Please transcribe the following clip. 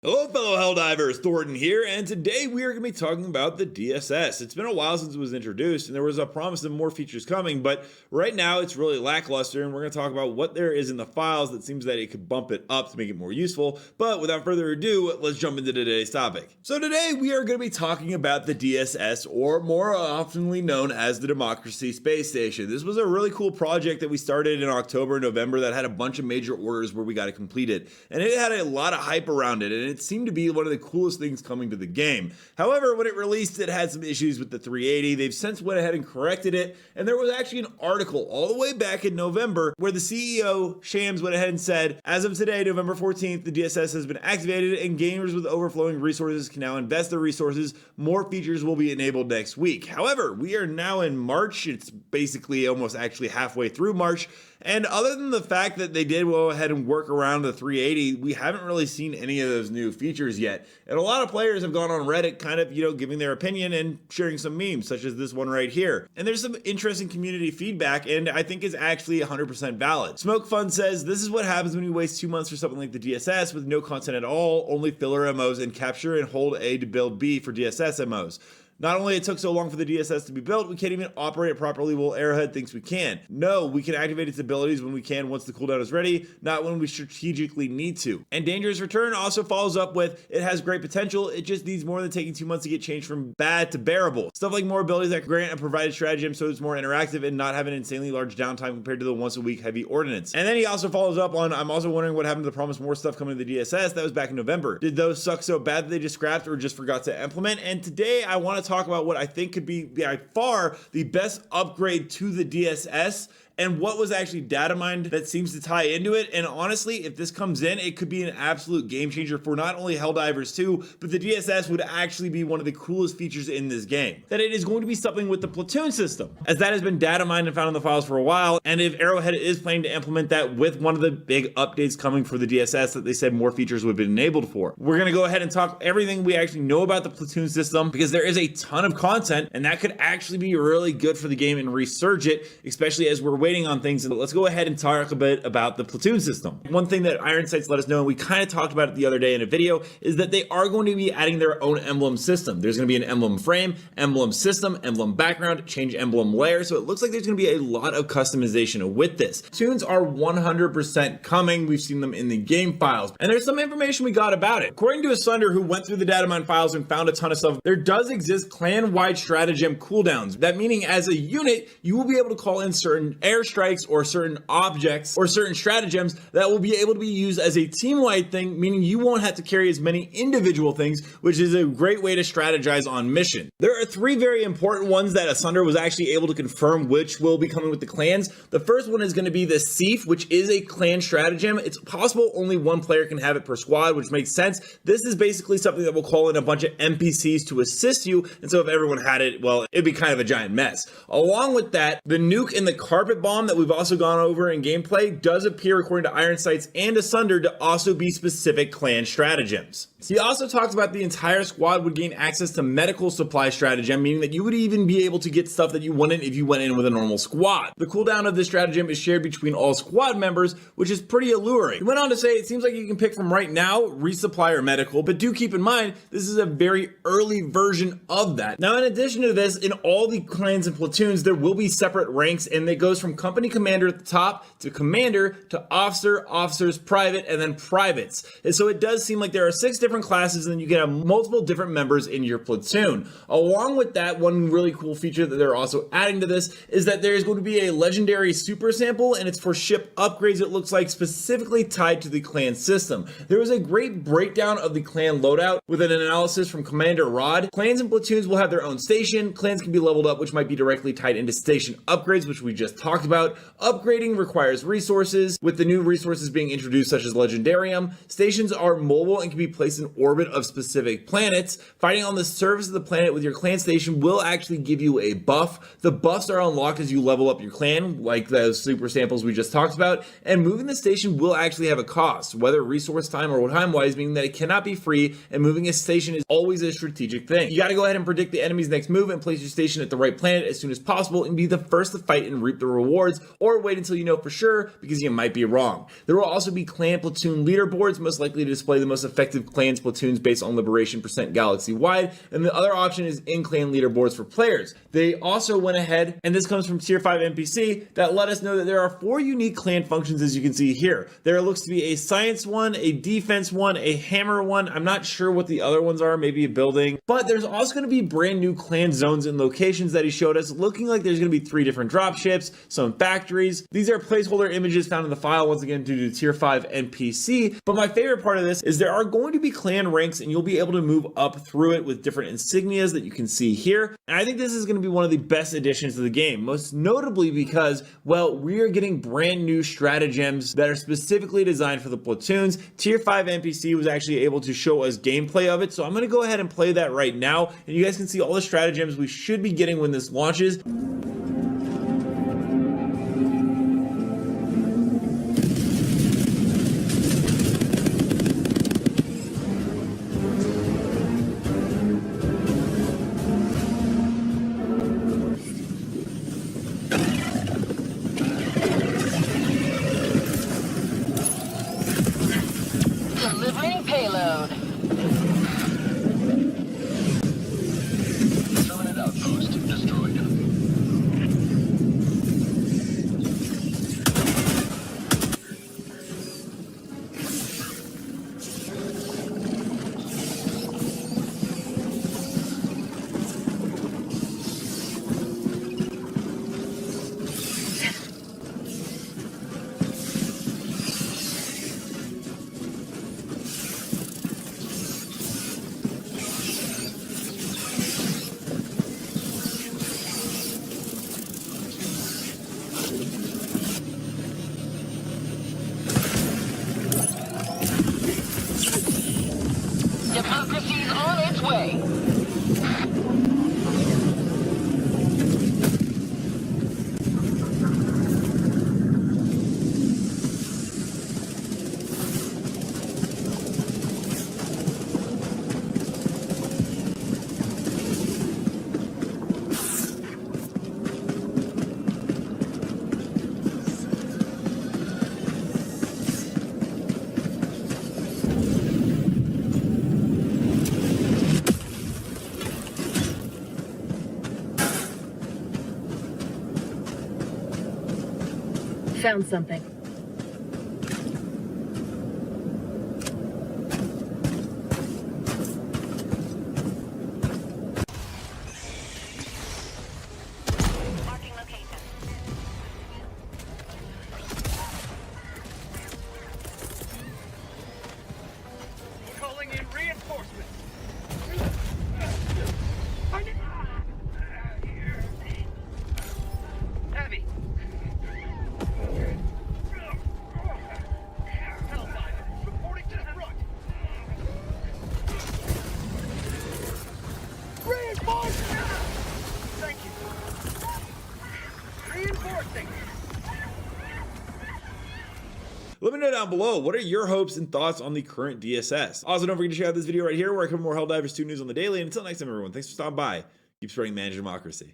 Hello fellow Helldivers, Thornton here, and today we are going to be talking about the DSS. It's been a while since it was introduced, and there was a promise of more features coming, but right now it's really lackluster, and we're going to talk about what there is in the files that seems that it could bump it up to make it more useful. But without further ado, let's jump into today's topic. So today we are going to be talking about the DSS, or more oftenly known as the Democracy Space Station. This was a really cool project that we started in October, November that had a bunch of major orders where we got to complete it, and it had a lot of hype around it, and it seemed to be one of the coolest things coming to the game. However, when it released, it had some issues with the 380. They've since went ahead and corrected it, and there was actually an article all the way back in November where the CEO, Shams, went ahead and said, as of today, November 14th, the DSS has been activated and gamers with overflowing resources can now invest their resources. More features will be enabled next week. However, we are now in March. It's basically almost actually halfway through March. And other than the fact that they did go ahead and work around the 380, we haven't really seen any of those new features yet. And a lot of players have gone on Reddit kind of, giving their opinion and sharing some memes, such as this one right here. And there's some interesting community feedback, and I think is actually 100% valid. Smoke Fun says, this is what happens when you waste 2 months for something like the DSS with no content at all, only filler MOs and capture and hold A to build B for DSS MOs. Not only it took so long for the DSS to be built, we can't even operate it properly while Arrowhead thinks we can. No, we can activate its abilities when we can once the cooldown is ready, not when we strategically need to. And Dangerous Return also follows up with, it has great potential, it just needs more than taking 2 months to get changed from bad to bearable. Stuff like more abilities that grant a provided stratagem so it's more interactive and not have an insanely large downtime compared to the once a week heavy ordnance. And then he also follows up on, I'm also wondering what happened to the promise more stuff coming to the DSS. That was back in November. Did those suck so bad that they just scrapped or just forgot to implement? And today I want to talk about what I think could be by far the best upgrade to the DSS and what was actually data mined that seems to tie into it. And honestly, if this comes in, it could be an absolute game changer for not only Helldivers 2, but the DSS would actually be one of the coolest features in this game. That it is going to be something with the Platoon system, as that has been data mined and found in the files for a while. And if Arrowhead is planning to implement that with one of the big updates coming for the DSS that they said more features would be enabled for. We're gonna go ahead and talk everything we actually know about the Platoon system, because there is a ton of content and that could actually be really good for the game and resurge it, especially as we're waiting on things. And let's go ahead and talk a bit about the Platoon system. One thing that Iron Sights let us know, and we kind of talked about it the other day in a video, is that they are going to be adding their own emblem system. There's going to be an emblem frame, emblem system, emblem background, change emblem layer. So it looks like there's going to be a lot of customization with this. Platoons are 100% coming. We've seen them in the game files, and there's some information we got about it. According to Asunder, who went through the data mine files and found a ton of stuff, there does exist clan-wide stratagem cooldowns. That meaning as a unit, you will be able to call in certain airstrikes or certain objects or certain stratagems that will be able to be used as a team-wide thing, meaning you won't have to carry as many individual things, which is a great way to strategize on mission. There are 3 very important ones that Asunder was actually able to confirm which will be coming with the clans. The first one is going to be the Sief, which is a clan stratagem. It's possible only one player can have it per squad, which makes sense. This is basically something that will call in a bunch of NPCs to assist you, and so if everyone had it, well, it'd be kind of a giant mess. Along with that, the nuke and the carpet bomb that we've also gone over in gameplay does appear, according to Iron Sights and Asunder, to also be specific clan stratagems. He also talks about the entire squad would gain access to medical supply stratagem, meaning that you would even be able to get stuff that you wouldn't if you went in with a normal squad. The cooldown of this stratagem is shared between all squad members, which is pretty alluring. He went on to say, it seems like you can pick from right now, resupply or medical, but do keep in mind, this is a very early version of that. Now, in addition to this, in all the clans and platoons, there will be separate ranks, and it goes from company commander at the top to commander to officer, officers, private, and then privates. And so it does seem like there are 6 different classes, and you can have multiple different members in your platoon. Along with that, one really cool feature that they're also adding to this is that there's going to be a legendary super sample, and it's for ship upgrades, it looks like, specifically tied to the clan system. There was a great breakdown of the clan loadout with an analysis from Commander Rod. Clans and platoons will have their own station. Clans can be leveled up, which might be directly tied into station upgrades, which we just talked about. Upgrading requires resources, with the new resources being introduced, such as Legendarium. Stations are mobile and can be placed in orbit of specific planets. Fighting on the surface of the planet with your clan station will actually give you a buff. The buffs are unlocked as you level up your clan, like those super samples we just talked about, and moving the station will actually have a cost, whether resource time or time-wise, meaning that it cannot be free, and moving a station is always a strategic thing. You gotta go ahead and predict the enemy's next move and place your station at the right planet as soon as possible and be the first to fight and reap the reward. rewards, or wait until you know for sure because you might be wrong. There will also be clan platoon leaderboards, most likely to display the most effective clans platoons based on liberation percent galaxy-wide, and the other option is in-clan leaderboards for players. They also went ahead, and this comes from Tier 5 NPC, that let us know that there are 4 unique clan functions as you can see here. There looks to be a science one, a defense one, a hammer one. I'm not sure what the other ones are, maybe a building, but there's also going to be brand new clan zones and locations that he showed us, looking like there's going to be 3 different dropships, some factories. These are placeholder images found in the file, once again due to Tier 5 NPC, but my favorite part of this is there are going to be clan ranks and you'll be able to move up through it with different insignias that you can see here, and I think this is going to be one of the best additions to the game, most notably because, well, we are getting brand new stratagems that are specifically designed for the platoons. Tier 5 NPC was actually able to show us gameplay of it, so I'm going to go ahead and play that right now, and you guys can see all the stratagems we should be getting when this launches. Delivering payload. Permanent outpost destroyed. Democracy's on its way. Found something. Marking location. Calling in reinforcements. Abby. Helldiver, reporting to the front. Reinforcing! Thank you. Reinforcing! Let me know down below, what are your hopes and thoughts on the current DSS? Also, don't forget to check out this video right here where I cover more Helldivers 2 news on the daily. And until next time, everyone, thanks for stopping by. Keep spreading managed democracy.